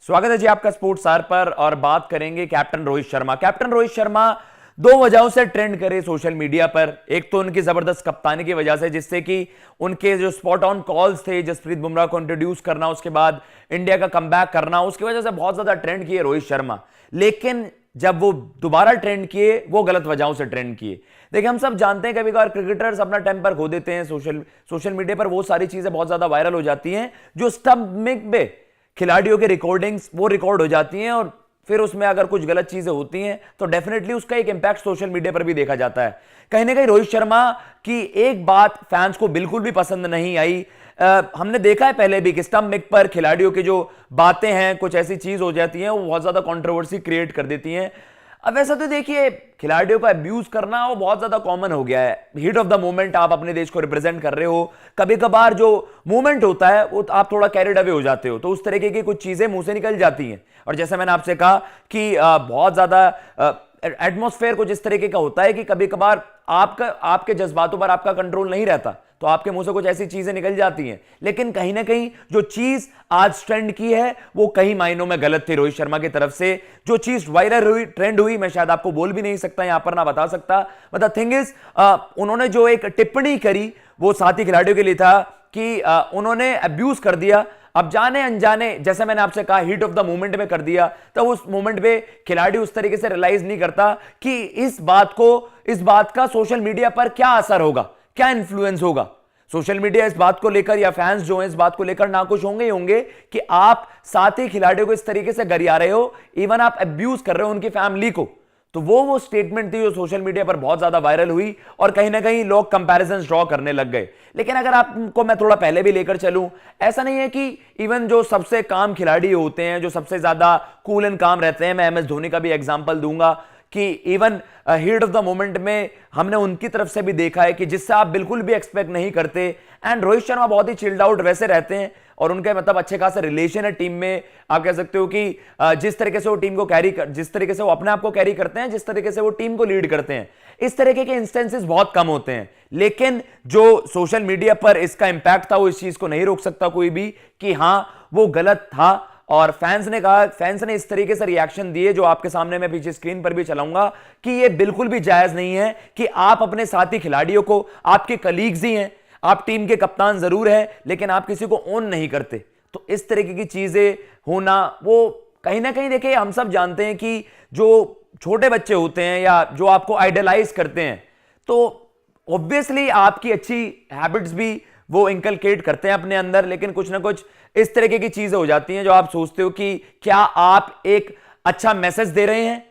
स्वागत है जी आपका स्पोर्ट्स स्टार पर। और बात करेंगे कैप्टन रोहित शर्मा। कैप्टन रोहित शर्मा दो वजहों से ट्रेंड करे सोशल मीडिया पर। एक तो उनकी जबरदस्त कप्तानी की वजह से, जिससे कि उनके जो स्पॉट ऑन कॉल्स थे, जसप्रीत बुमराह को इंट्रोड्यूस करना, उसके बाद इंडिया का कमबैक करना, उसकी वजह से बहुत ज्यादा ट्रेंड किए रोहित शर्मा। लेकिन जब वो दोबारा ट्रेंड किए, वो गलत वजहों से ट्रेंड किए। देखिए, हम सब जानते हैं कभी कभार क्रिकेटर्स अपना टेम्पर खो देते हैं। सोशल मीडिया पर वो सारी चीजें बहुत ज्यादा वायरल हो जाती हैं जो स्टंप में खिलाड़ियों के रिकॉर्डिंग्स वो रिकॉर्ड हो जाती हैं, और फिर उसमें अगर कुछ गलत चीजें होती हैं तो डेफिनेटली उसका एक इंपैक्ट सोशल मीडिया पर भी देखा जाता है। कहीं ना कहीं रोहित शर्मा की एक बात फैंस को बिल्कुल भी पसंद नहीं आई। हमने देखा है पहले भी कि स्टंप मिक पर खिलाड़ियों की जो बातें हैं, कुछ ऐसी चीज हो जाती हैं, वो बहुत ज्यादा कंट्रोवर्सी क्रिएट कर देती हैं। अब वैसा तो देखिए, खिलाड़ियों का अब्यूज करना वो बहुत ज्यादा कॉमन हो गया है। हीट ऑफ द मोमेंट, आप अपने देश को रिप्रेजेंट कर रहे हो, कभी कभार जो मोमेंट होता है वो आप थोड़ा कैरिड अवे हो जाते हो, तो उस तरीके की कुछ चीजें मुंह से निकल जाती हैं। और जैसे मैंने आपसे कहा कि बहुत ज्यादा एटमॉस्फेयर कुछ इस तरीके का होता है कि कभी कभार आपके जज्बातों पर आपका कंट्रोल नहीं रहता, तो आपके मुंह से कुछ ऐसी चीजें निकल जाती हैं। लेकिन कहीं ना कहीं जो चीज आज ट्रेंड की है वो कई मायनों में गलत थी रोहित शर्मा की तरफ से। जो चीज वायरल हुई, ट्रेंड हुई, मैं शायद आपको बोल भी नहीं सकता यहां पर, ना बता सकता। मतलब थिंग इज, उन्होंने जो एक टिप्पणी करी वो साथी खिलाड़ियों के लिए था कि उन्होंने अब्यूज कर दिया। अब जाने अनजाने, जैसे मैंने आपसे कहा, हीट ऑफ द मोमेंट में कर दिया, तो उस मोमेंट पे खिलाड़ी उस तरीके से रियलाइज नहीं करता कि इस बात का सोशल मीडिया पर क्या असर होगा, क्या इंफ्लुएंस होगा। सोशल मीडिया इस बात को लेकर, या फैंस जो हैं इस बात को लेकर नाखुश होंगे ही होंगे कि आप साथी खिलाड़ियों को इस तरीके से गरिया रहे हो, इवन आप अब्यूज कर रहे हो उनकी फैमिली को। तो वो स्टेटमेंट थी जो सोशल मीडिया पर बहुत ज्यादा वायरल हुई, और कहीं ना कहीं लोग कंपैरिजंस ड्रॉ करने लग गए। लेकिन अगर आपको मैं थोड़ा पहले भी लेकर चलूं, ऐसा नहीं है कि इवन जो सबसे काम खिलाड़ी होते हैं, जो सबसे ज्यादा कूल एंड काम रहते हैं, मैं MS धोनी का भी एग्जांपल दूंगा कि even heat of the moment में हमने उनकी तरफ से भी देखा है कि जिससे आप बिल्कुल भी एक्सपेक्ट नहीं करते। एंड रोहित शर्मा बहुत ही चिल्ड आउट वैसे रहते हैं, और उनके मतलब अच्छे खासे रिलेशन है टीम में। आप कह सकते हो कि जिस तरीके से वो टीम को जिस तरीके से वो अपने आप को कैरी करते हैं, जिस तरीके से वो टीम को लीड करते हैं, इस तरीके के इंस्टेंसेस बहुत कम होते हैं। लेकिन जो सोशल मीडिया पर इसका इंपैक्ट था, वो इस चीज को नहीं रोक सकता कोई भी कि हां वो गलत था। और फैंस ने इस तरीके से रिएक्शन दिए, जो आपके सामने मैं पीछे स्क्रीन पर भी चलाऊंगा, कि ये बिल्कुल भी जायज नहीं है कि आप अपने साथी खिलाड़ियों को, आपके कलीग्स ही हैं, आप टीम के कप्तान जरूर हैं, लेकिन आप किसी को ओन नहीं करते। तो इस तरीके की चीजें होना, वो कहीं ना कहीं, देखिए हम सब जानते हैं कि जो छोटे बच्चे होते हैं या जो आपको आइडलाइज करते हैं, तो ऑब्वियसली आपकी अच्छी हैबिट्स भी वो इंकलकेट करते हैं अपने अंदर। लेकिन कुछ ना कुछ इस तरीके की चीजें हो जाती हैं जो आप सोचते हो कि क्या आप एक अच्छा मैसेज दे रहे हैं,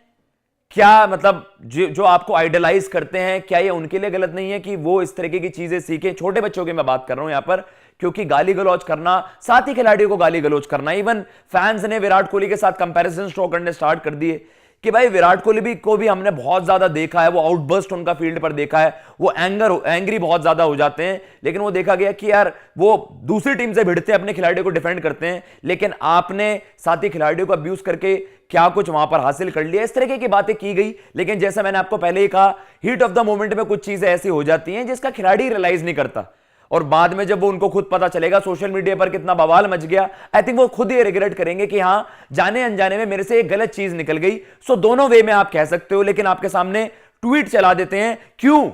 क्या मतलब जो आपको आइडलाइज करते हैं, क्या ये उनके लिए गलत नहीं है कि वो इस तरीके की चीजें सीखें। छोटे बच्चों की मैं बात कर रहा हूं यहां पर, क्योंकि गाली गलौज करना, साथी खिलाड़ियों को गाली गलौज करना, इवन फैंस ने विराट कोहली के साथ कंपैरिजन ड्रॉ करने स्टार्ट कर दिए कि भाई विराट कोहली को भी हमने बहुत ज्यादा देखा है, वो आउटबर्स्ट उनका फील्ड पर देखा है, वो एंग्री बहुत ज्यादा हो जाते हैं। लेकिन वो देखा गया कि यार वो दूसरी टीम से भिड़ते हैं, अपने खिलाड़ियों को डिफेंड करते हैं, लेकिन आपने साथी खिलाड़ियों को अब्यूज करके क्या कुछ वहां पर हासिल कर लिया, इस तरीके की बातें की गई। लेकिन जैसा मैंने आपको पहले ही कहा, हीट ऑफ द मोमेंट में कुछ चीजें ऐसी हो जाती हैं जिसका खिलाड़ी रियलाइज नहीं करता, और बाद में जब वो उनको खुद पता चलेगा सोशल मीडिया पर कितना बवाल मच गया, आई थिंक वो खुद ही रिग्रेट करेंगे कि हां, जाने अनजाने में मेरे से एक गलत चीज निकल गई। सो दोनों वे में आप कह सकते हो, लेकिन आपके सामने ट्वीट चला देते हैं। क्यों?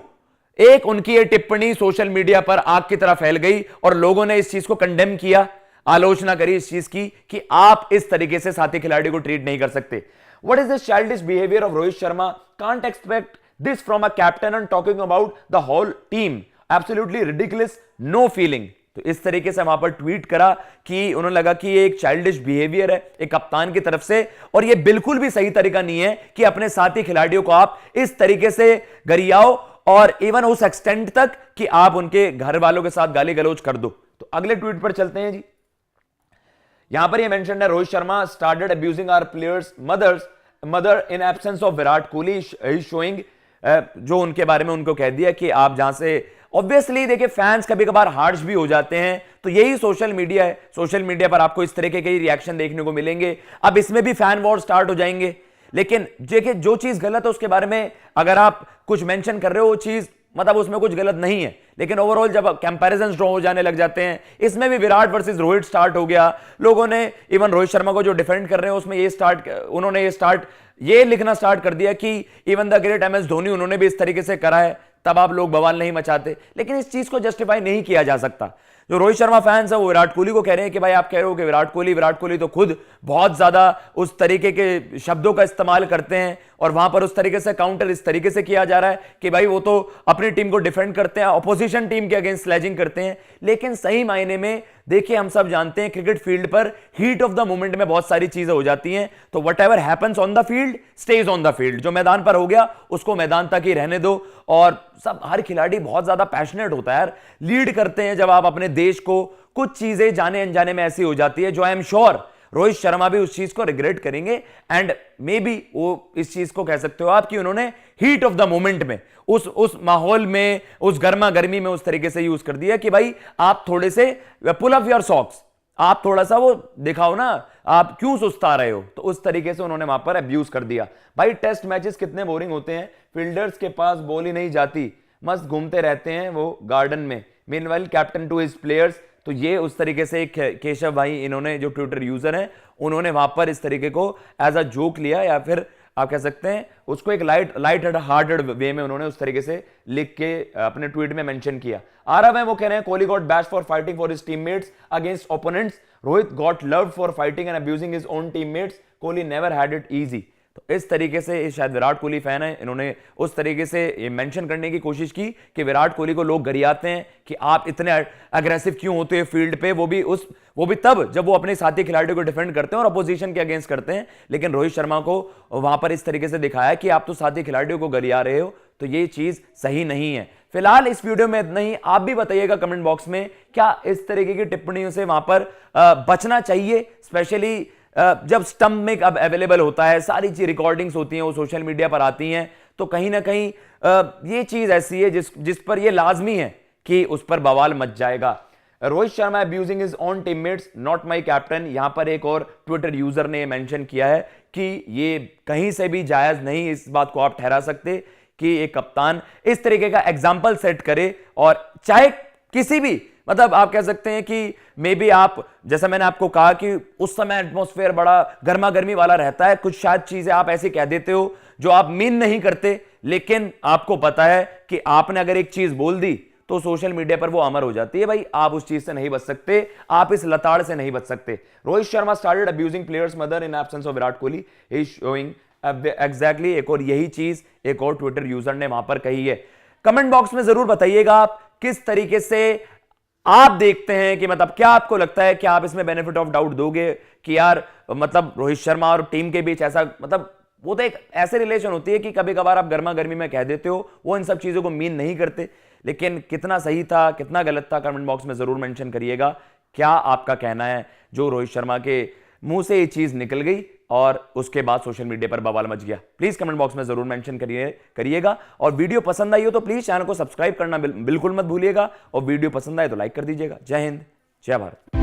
एक, उनकी ये टिप्पणी सोशल मीडिया पर आग की तरह फैल गई और लोगों ने इस चीज को कंडेम किया, आलोचना करी इस चीज की कि आप इस तरीके से साथी खिलाड़ी को ट्रीट नहीं कर सकते। What is this childish behaviour of Rohit Sharma? Can't expect this from a captain and talking about the whole team. Absolutely ridiculous, no feeling. तो इस तरीके से वहां पर ट्वीट करा कि उन्होंने लगा कि ये एक चाइल्डिश बिहेवियर है एक कप्तान की तरफ से, और ये बिल्कुल भी सही तरीका नहीं है कि अपने साथी खिलाड़ियों को आप इस तरीके से गरियाओ, और इवन उस एक्सटेंट तक कि आप उनके घर वालों के साथ गाली गलौज कर दो। तो अगले ट्वीट पर चलते हैं जी। यहां पर ये मेंशन है, Rohit Sharma started abusing our players mother in absence of Virat Kohli showing, जो उनके बारे में उनको कह दिया कि आप जहां से, ऑब्वियसली देखिए फैंस कभी कभार हार्श भी हो जाते हैं, तो यही सोशल मीडिया है। सोशल मीडिया पर आपको इस तरीके के रिएक्शन देखने को मिलेंगे। अब इसमें भी फैन वॉर स्टार्ट हो जाएंगे। लेकिन देखिए, जो चीज गलत है उसके बारे में अगर आप कुछ मेंशन कर रहे हो, वो चीज मतलब उसमें कुछ गलत नहीं है, लेकिन ओवरऑल जब कंपैरिजन ड्रॉ हो जाने लग जाते हैं, इसमें भी विराट वर्सेस रोहित स्टार्ट हो गया, लोगों ने इवन रोहित शर्मा को जो डिफेंड कर रहे हैं उसमें ये लिखना स्टार्ट कर दिया कि even the great MS Dhoni, उन्होंने भी इस तरीके से करा है, तब आप लोग बवाल नहीं मचाते। लेकिन इस चीज को जस्टिफाई नहीं किया जा सकता। जो रोहित शर्मा फैंस है वो विराट कोहली को कह रहे हैं कि भाई आप कह रहे हो कि विराट कोहली तो खुद बहुत ज्यादा उस तरीके के शब्दों का इस्तेमाल करते हैं और वहां पर उस तरीके से काउंटर इस तरीके से किया जा रहा है कि भाई वो तो अपनी टीम को डिफेंड करते हैं, अपोजिशन टीम के अगेंस्ट स्लेजिंग करते हैं। लेकिन सही मायने में देखिए, हम सब जानते हैं क्रिकेट फील्ड पर हीट ऑफ द मोमेंट में बहुत सारी चीजें हो जाती हैं, तो what ever happens on the field stage on the field. जो मैदान पर हो गया उसको मैदान तक ही रहने दो। और सब हर खिलाड़ी बहुत ज्यादा पैशनेट होता है यार, लीड करते हैं जब आप अपने देश को, कुछ चीजें जाने अनजाने में ऐसी हो जाती है जो I am sure Rohit Sharma भी उस चीज को रिग्रेट करेंगे। एंड मे बी वो इस चीज को कह सकते हो आप कि उन्होंने हीट ऑफ द मोमेंट में, उस माहौल में, उस गर्मा गर्मी में उस तरीके से यूज कर दिया कि भाई आप थोड़े से पुल अप योर सॉक्स, आप थोड़ा सा वो दिखाओ ना, आप क्यों सुस्ता रहे हो। तो उस तरीके से उन्होंने वहां पर अब्यूज कर दिया। भाई टेस्ट मैचेस कितने बोरिंग होते हैं, फील्डर्स के पास बॉल ही नहीं जाती, मस्त घूमते रहते हैं वो गार्डन में। Meanwhile captain to his players, तो ये उस तरीके से केशव भाई, इन्होंने जो ट्विटर यूजर हैं, उन्होंने वहां पर इस तरीके को एज अ जोक लिया, या फिर आप कह सकते हैं उसको एक लाइट हार्टेड वे में उन्होंने उस तरीके से लिख के अपने ट्वीट में मेंशन किया। आरव है वो कह रहे हैं Kohli got bash for fighting for his teammates against opponents, Rohit got loved for fighting and abusing his own teammates, Kohli never had it easy. तो इस तरीके से, शायद विराट कोहली फैन है, इन्होंने उस तरीके से ये मेंशन करने की कोशिश की कि विराट कोहली को लोग गरियाते हैं कि आप इतने अग्रेसिव क्यों होते हैं फील्ड पे, वो भी तब जब वो अपने साथी खिलाड़ियों को डिफेंड करते हैं और अपोजिशन के अगेंस्ट करते हैं। लेकिन रोहित शर्मा को वहां पर इस तरीके से दिखाया कि आप तो साथी खिलाड़ियों को गरिया रहे हो, तो ये चीज सही नहीं है। फिलहाल इस वीडियो में इतना ही। आप भी बताइएगा कमेंट बॉक्स में, क्या इस तरीके की टिप्पणियों से वहां पर बचना चाहिए, स्पेशली जब स्टंप में अब अवेलेबल होता है, सारी चीज रिकॉर्डिंग्स होती हैं, वो सोशल मीडिया पर आती हैं, तो कहीं ना कहीं ये चीज ऐसी है जिस पर ये लाजमी है कि उस पर बवाल मच जाएगा। Rohit Sharma abusing his own teammates, not my captain. यहां पर एक और ट्विटर यूजर ने मेंशन किया है कि ये कहीं से भी जायज नहीं, इस बात को आप ठहरा सकते कि एक कप्तान इस तरीके का एग्जाम्पल सेट करे, और चाहे किसी भी, मतलब आप कह सकते हैं कि मे बी आप, जैसा मैंने आपको कहा कि उस समय एटमॉस्फेयर बड़ा गर्मा गर्मी वाला रहता है, कुछ शायद चीजें आप ऐसी कह देते हो जो आप मीन नहीं करते, लेकिन आपको पता है कि आपने अगर एक चीज बोल दी तो सोशल मीडिया पर वो अमर हो जाती है। भाई आप उस चीज से नहीं बच सकते, आप इस लताड़ से नहीं बच सकते। Rohit Sharma started abusing players mother in absence of Virat Kohli, he is showing exactly. एक और यही चीज एक और ट्विटर यूजर ने वहां पर कही है। कमेंट बॉक्स में जरूर बताइएगा आप किस तरीके से आप देखते हैं, कि मतलब क्या आपको लगता है कि आप इसमें बेनिफिट ऑफ डाउट दोगे कि यार मतलब रोहित शर्मा और टीम के बीच ऐसा, मतलब वो तो एक ऐसे रिलेशन होती है कि कभी कभार आप गर्मा गर्मी में कह देते हो, वो इन सब चीजों को मीन नहीं करते। लेकिन कितना सही था, कितना गलत था, कमेंट बॉक्स में जरूर मेंशन करिएगा। क्या आपका कहना है, जो रोहित शर्मा के मुंह से ये चीज निकल गई और उसके बाद सोशल मीडिया पर बवाल मच गया? प्लीज कमेंट बॉक्स में जरूर मेंशन करिएगा। और वीडियो पसंद आई हो तो प्लीज चैनल को सब्सक्राइब करना बिल्कुल मत भूलिएगा, और वीडियो पसंद आए तो लाइक कर दीजिएगा। जय हिंद, जय भारत।